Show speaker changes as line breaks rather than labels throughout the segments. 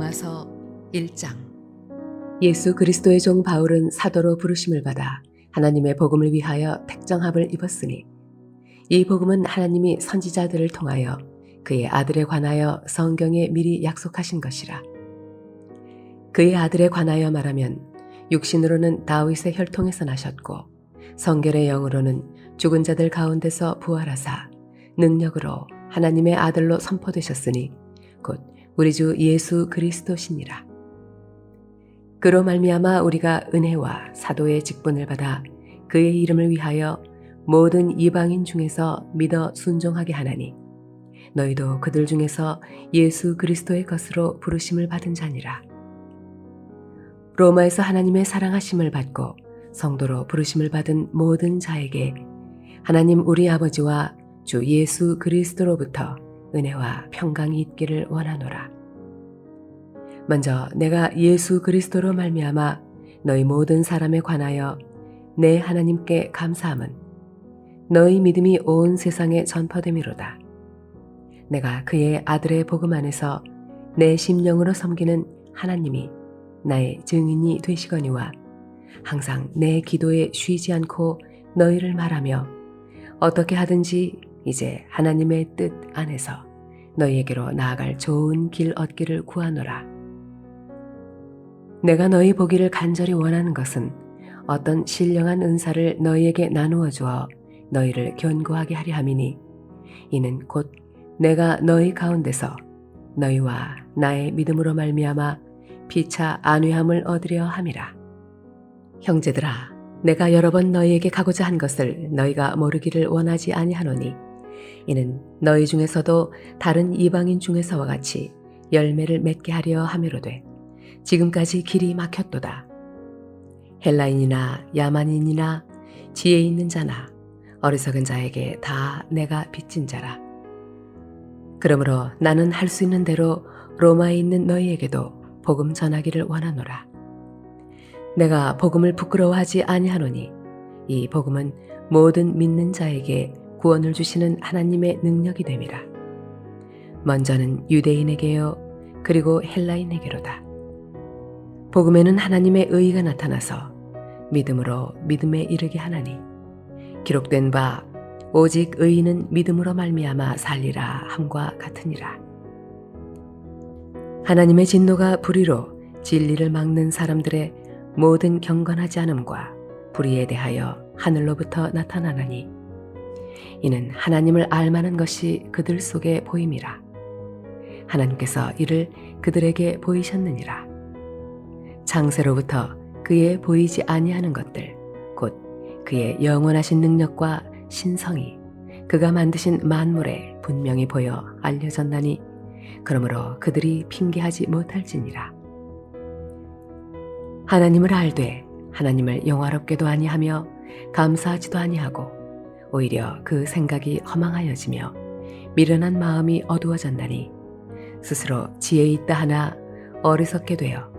로마서 1장.
예수 그리스도의 종 바울은 사도로 부르심을 받아 하나님의 복음을 위하여 택정함을 입었으니 이 복음은 하나님이 선지자들을 통하여 그의 아들에 관하여 성경에 미리 약속하신 것이라. 그의 아들에 관하여 말하면 육신으로는 다윗의 혈통에서 나셨고 성결의 영으로는 죽은 자들 가운데서 부활하사 능력으로 하나님의 아들로 선포되셨으니 곧 우리 주 예수 그리스도시니라. 그로 말미암아 우리가 은혜와 사도의 직분을 받아 그의 이름을 위하여 모든 이방인 중에서 믿어 순종하게 하나니 너희도 그들 중에서 예수 그리스도의 것으로 부르심을 받은 자니라. 로마에서 하나님의 사랑하심을 받고 성도로 부르심을 받은 모든 자에게 하나님 우리 아버지와 주 예수 그리스도로부터 은혜와 평강이 있기를 원하노라. 먼저 내가 예수 그리스도로 말미암아 너희 모든 사람에 관하여 내 하나님께 감사함은 너희 믿음이 온 세상에 전파됨이로다. 내가 그의 아들의 복음 안에서 내 심령으로 섬기는 하나님이 나의 증인이 되시거니와 항상 내 기도에 쉬지 않고 너희를 말하며 어떻게 하든지 이제 하나님의 뜻 안에서 너희에게로 나아갈 좋은 길 얻기를 구하노라. 내가 너희 보기를 간절히 원하는 것은 어떤 신령한 은사를 너희에게 나누어 주어 너희를 견고하게 하려 함이니 이는 곧 내가 너희 가운데서 너희와 나의 믿음으로 말미암아 피차 안위함을 얻으려 함이라. 형제들아, 내가 여러 번 너희에게 가고자 한 것을 너희가 모르기를 원하지 아니하노니 이는 너희 중에서도 다른 이방인 중에서와 같이 열매를 맺게 하려 함이로되 지금까지 길이 막혔도다. 헬라인이나 야만인이나 지혜 있는 자나 어리석은 자에게 다 내가 빚진 자라. 그러므로 나는 할 수 있는 대로 로마에 있는 너희에게도 복음 전하기를 원하노라. 내가 복음을 부끄러워하지 아니하노니 이 복음은 모든 믿는 자에게 구원을 주시는 하나님의 능력이 됨이라. 먼저는 유대인에게요 그리고 헬라인에게로다. 복음에는 하나님의 의가 나타나서 믿음으로 믿음에 이르게 하나니 기록된 바 오직 의인은 믿음으로 말미암아 살리라 함과 같으니라. 하나님의 진노가 불의로 진리를 막는 사람들의 모든 경건하지 않음과 불의에 대하여 하늘로부터 나타나나니 이는 하나님을 알만한 것이 그들 속에 보임이라. 하나님께서 이를 그들에게 보이셨느니라. 창세로부터 그의 보이지 아니하는 것들 곧 그의 영원하신 능력과 신성이 그가 만드신 만물에 분명히 보여 알려졌나니 그러므로 그들이 핑계하지 못할지니라. 하나님을 알되 하나님을 영화롭게도 아니하며 감사하지도 아니하고 오히려 그 생각이 허망하여지며 미련한 마음이 어두워졌나니 스스로 지혜 있다 하나 어리석게 되어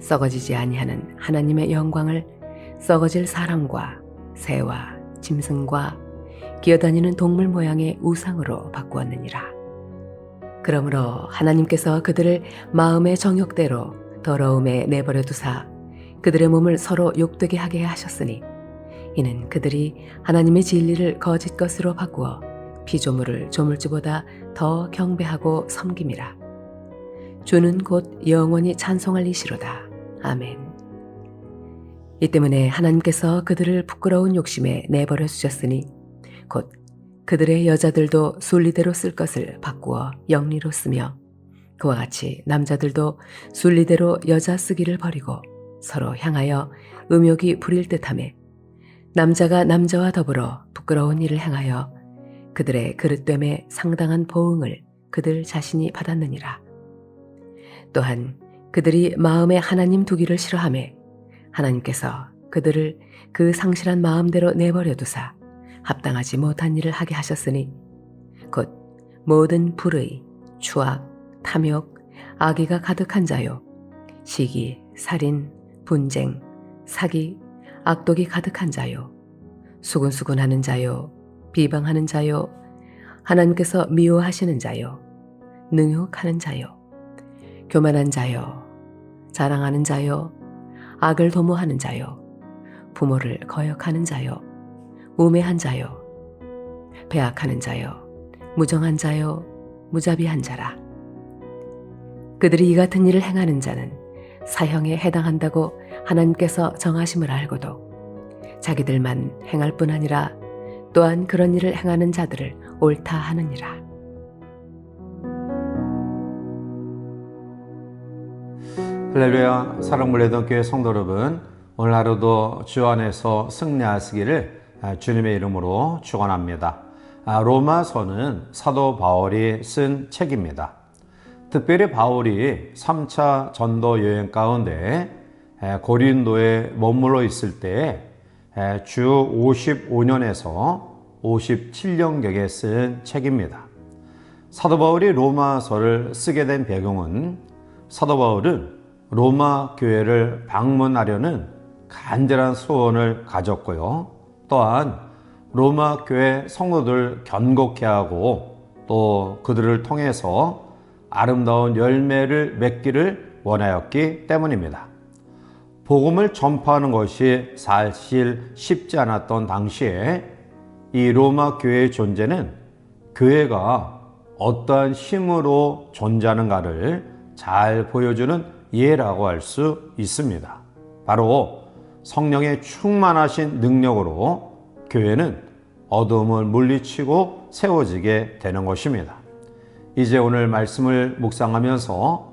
썩어지지 아니하는 하나님의 영광을 썩어질 사람과 새와 짐승과 기어다니는 동물 모양의 우상으로 바꾸었느니라. 그러므로 하나님께서 그들을 마음의 정욕대로 더러움에 내버려 두사 그들의 몸을 서로 욕되게 하게 하셨으니 이는 그들이 하나님의 진리를 거짓 것으로 바꾸어 피조물을 조물주보다 더 경배하고 섬김이라. 주는 곧 영원히 찬송할 이시로다. 아멘. 이 때문에 하나님께서 그들을 부끄러운 욕심에 내버려 두셨으니 곧 그들의 여자들도 순리대로 쓸 것을 바꾸어 영리로 쓰며 그와 같이 남자들도 순리대로 여자 쓰기를 버리고 서로 향하여 음욕이 부릴 듯하매 남자가 남자와 더불어 부끄러운 일을 행하여 그들의 그릇됨에 상당한 보응을 그들 자신이 받았느니라. 또한 그들이 마음에 하나님 두기를 싫어하매 하나님께서 그들을 그 상실한 마음대로 내버려 두사 합당하지 못한 일을 하게 하셨으니 곧 모든 불의, 추악, 탐욕, 악의가 가득한 자요 시기, 살인, 분쟁, 사기, 악독이 가득한 자요 수군수군하는 자요 비방하는 자요 하나님께서 미워하시는 자요 능욕하는 자요 교만한 자여, 자랑하는 자여, 악을 도모하는 자여, 부모를 거역하는 자여, 우매한 자여, 배악하는 자여, 무정한 자여, 무자비한 자라. 그들이 이 같은 일을 행하는 자는 사형에 해당한다고 하나님께서 정하심을 알고도 자기들만 행할 뿐 아니라 또한 그런 일을 행하는 자들을 옳다 하느니라.
할렐루야. 사랑물레던 교회 성도 여러분, 오늘 하루도 주 안에서 승리하시기를 주님의 이름으로 축원합니다. 로마서는 사도 바울이 쓴 책입니다. 특별히 바울이 3차 전도 여행 가운데 고린도에 머물러 있을 때 주 55년에서 57년경에 쓴 책입니다. 사도 바울이 로마서를 쓰게 된 배경은 사도 바울은 로마 교회를 방문하려는 간절한 소원을 가졌고요. 또한 로마 교회 성도들 견고케 하고 또 그들을 통해서 아름다운 열매를 맺기를 원하였기 때문입니다. 복음을 전파하는 것이 사실 쉽지 않았던 당시에 이 로마 교회의 존재는 교회가 어떠한 힘으로 존재하는가를 잘 보여주는 예라고 할 수 있습니다. 바로 성령의 충만하신 능력으로 교회는 어둠을 물리치고 세워지게 되는 것입니다. 이제 오늘 말씀을 묵상하면서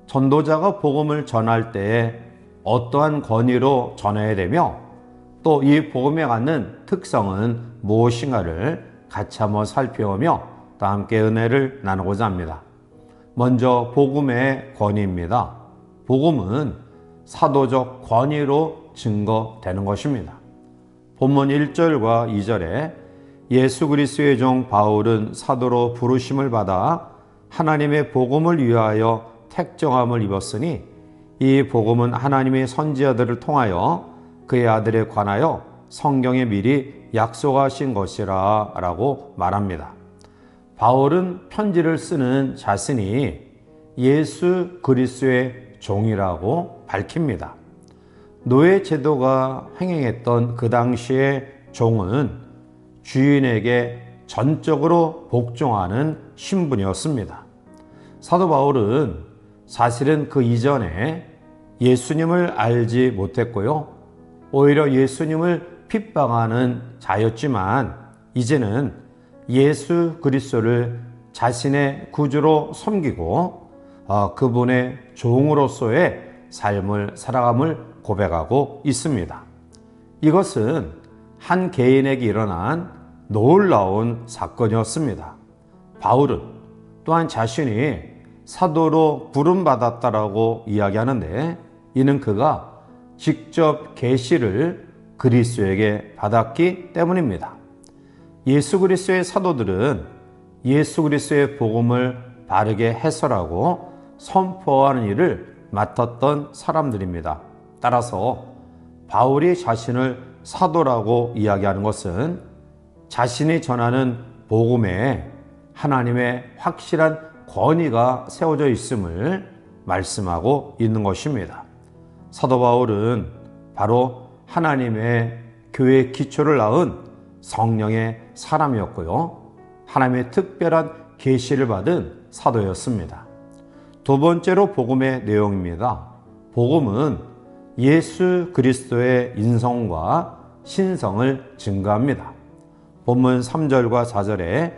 전도자가 복음을 전할 때에 어떠한 권위로 전해야 되며 또 이 복음에 갖는 특성은 무엇인가를 같이 한번 살펴보며 또 함께 은혜를 나누고자 합니다. 먼저 복음의 권위입니다. 복음은 사도적 권위로 증거되는 것입니다. 본문 1절과 2절에 예수 그리스도의 종 바울은 사도로 부르심을 받아 하나님의 복음을 위하여 택정함을 입었으니 이 복음은 하나님의 선지자들을 통하여 그의 아들에 관하여 성경에 미리 약속하신 것이라 라고 말합니다. 바울은 편지를 쓰는 자신이 예수 그리스도의 종이라고 밝힙니다. 노예 제도가 행행했던 그 당시의 종은 주인에게 전적으로 복종하는 신분이었습니다. 사도 바울은 사실은 그 이전에 예수님을 알지 못했고요. 오히려 예수님을 핍박하는 자였지만 이제는 예수 그리스도를 자신의 구주로 섬기고 그분의 종으로서의 삶을 살아감을 고백하고 있습니다. 이것은 한 개인에게 일어난 놀라운 사건이었습니다. 바울은 또한 자신이 사도로 부름받았다라고 이야기하는데 이는 그가 직접 계시를 그리스도에게 받았기 때문입니다. 예수 그리스도의 사도들은 예수 그리스도의 복음을 바르게 해설하고 선포하는 일을 맡았던 사람들입니다. 따라서 바울이 자신을 사도라고 이야기하는 것은 자신이 전하는 복음에 하나님의 확실한 권위가 세워져 있음을 말씀하고 있는 것입니다. 사도 바울은 바로 하나님의 교회의 기초를 낳은 성령의 사람이었고요. 하나님의 특별한 계시를 받은 사도였습니다. 두 번째로 복음의 내용입니다. 복음은 예수 그리스도의 인성과 신성을 증거합니다. 본문 3절과 4절에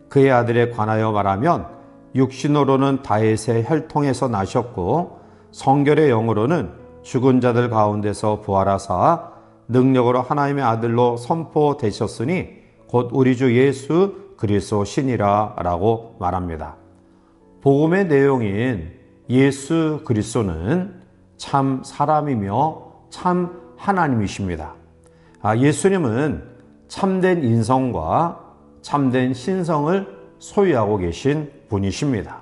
그의 아들에 관하여 말하면 육신으로는 다윗의 혈통에서 나셨고 성결의 영으로는 죽은 자들 가운데서 부활하사 능력으로 하나님의 아들로 선포되셨으니 곧 우리 주 예수 그리스도 신이라 라고 말합니다. 복음의 내용인 예수 그리스도는 참 사람이며 참 하나님이십니다. 예수님은 참된 인성과 참된 신성을 소유하고 계신 분이십니다.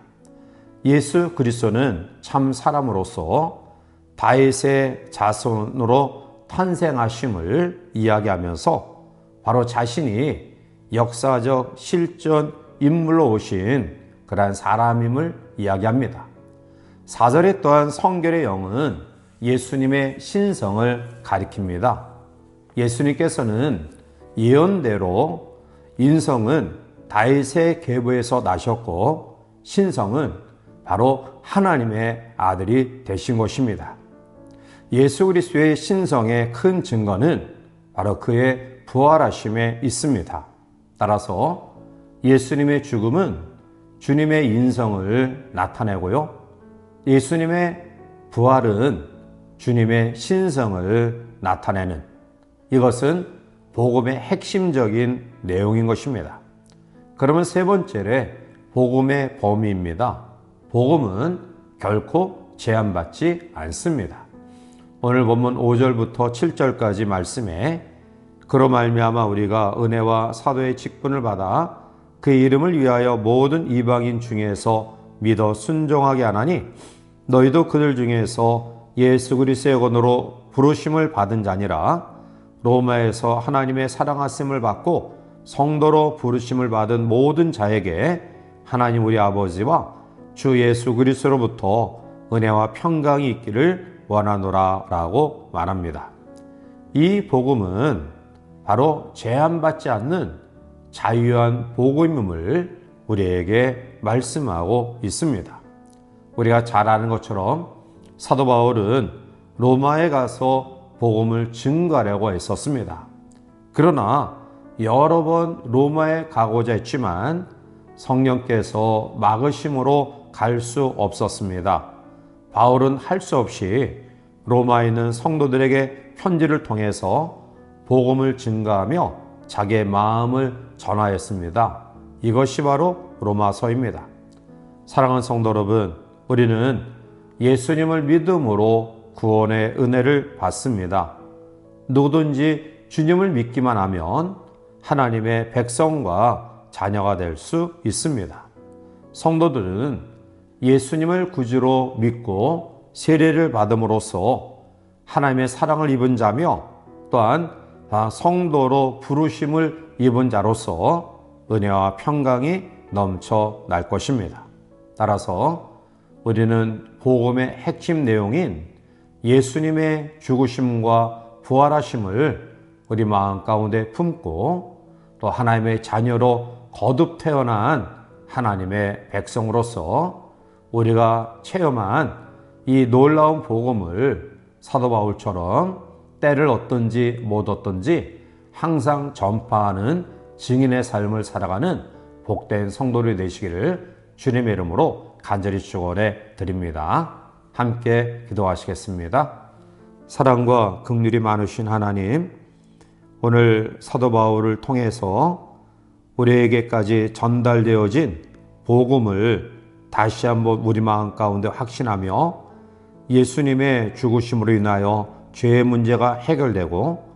예수 그리스도는 참 사람으로서 다윗의 자손으로 탄생하심을 이야기하면서 바로 자신이 역사적 실존 인물로 오신 그러한 사람임을 이야기합니다. 4절에 또한 성결의 영은 예수님의 신성을 가리킵니다. 예수님께서는 예언대로 인성은 다윗의 계보에서 나셨고 신성은 바로 하나님의 아들이 되신 것입니다. 예수 그리스도의 신성의 큰 증거는 바로 그의 부활하심에 있습니다. 따라서 예수님의 죽음은 주님의 인성을 나타내고요. 예수님의 부활은 주님의 신성을 나타내는, 이것은 복음의 핵심적인 내용인 것입니다. 그러면 세 번째로 복음의 범위입니다. 복음은 결코 제한받지 않습니다. 오늘 본문 5절부터 7절까지 말씀에 그로 말미암아 우리가 은혜와 사도의 직분을 받아 그의 이름을 위하여 모든 이방인 중에서 믿어 순종하게 하나니 너희도 그들 중에서 예수 그리스도의 권으로 부르심을 받은 자니라. 로마에서 하나님의 사랑하심을 받고 성도로 부르심을 받은 모든 자에게 하나님 우리 아버지와 주 예수 그리스도로부터 은혜와 평강이 있기를 원하노라 라고 말합니다. 이 복음은 바로 제한받지 않는 자유한 복음임을 우리에게 말씀하고 있습니다. 우리가 잘 아는 것처럼 사도 바울은 로마에 가서 복음을 증거하려고 했었습니다. 그러나 여러 번 로마에 가고자 했지만 성령께서 막으심으로 갈 수 없었습니다. 바울은 할 수 없이 로마에 있는 성도들에게 편지를 통해서 복음을 증거하며 자기의 마음을 전하였습니다. 이것이 바로 로마서입니다. 사랑하는 성도 여러분, 우리는 예수님을 믿음으로 구원의 은혜를 받습니다. 누구든지 주님을 믿기만 하면 하나님의 백성과 자녀가 될 수 있습니다. 성도들은 예수님을 구주로 믿고 세례를 받음으로써 하나님의 사랑을 입은 자며 또한 성도로 부르심을 입은 자로서 은혜와 평강이 넘쳐날 것입니다. 따라서 우리는 복음의 핵심 내용인 예수님의 죽으심과 부활하심을 우리 마음 가운데 품고 또 하나님의 자녀로 거듭 태어난 하나님의 백성으로서 우리가 체험한 이 놀라운 복음을 사도 바울처럼 때를 얻든지 못 얻든지 항상 전파하는 증인의 삶을 살아가는 복된 성도들이 되시기를 주님의 이름으로 간절히 축원해 드립니다. 함께 기도하시겠습니다. 사랑과 긍휼이 많으신 하나님, 오늘 사도 바울을 통해서 우리에게까지 전달되어진 복음을 다시 한번 우리 마음 가운데 확신하며 예수님의 죽으심으로 인하여 죄의 문제가 해결되고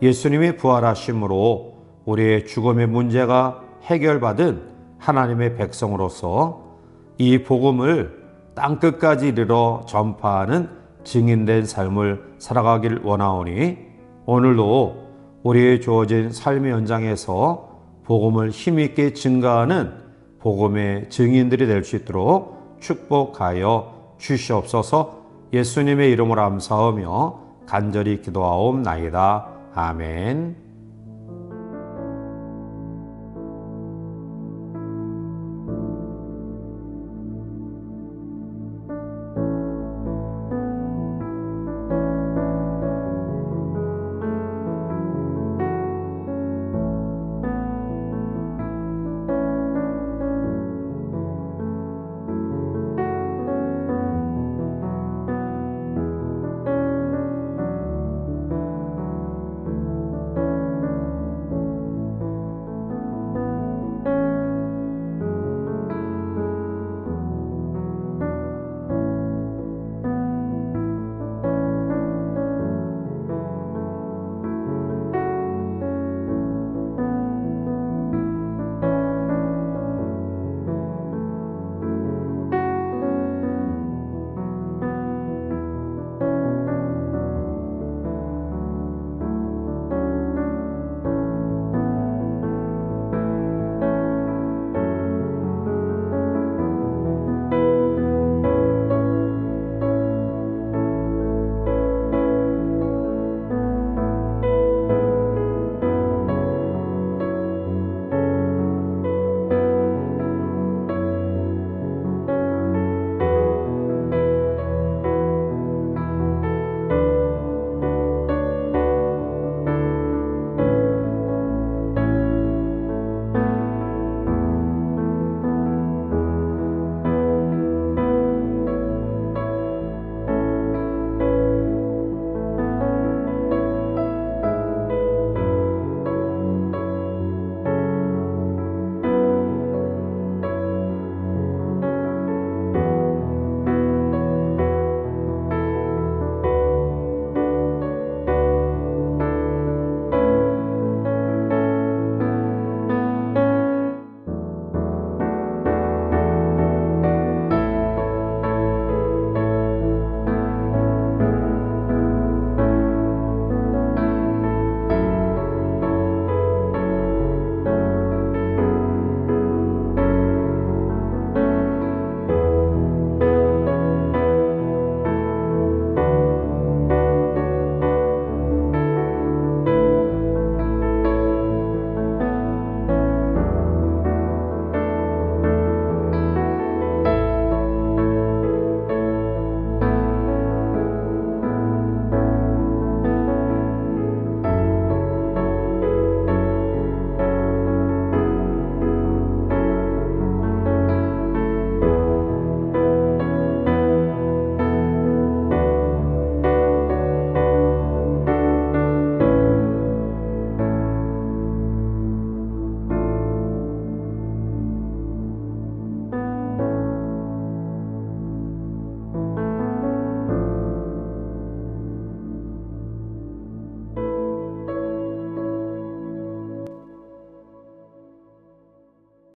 예수님의 부활하심으로 우리의 죽음의 문제가 해결받은 하나님의 백성으로서 이 복음을 땅끝까지 이르러 전파하는 증인된 삶을 살아가길 원하오니 오늘도 우리의 주어진 삶의 현장에서 복음을 힘있게 증가하는 복음의 증인들이 될 수 있도록 축복하여 주시옵소서. 예수님의 이름으로 감사하며 간절히 기도하옵나이다. 아멘.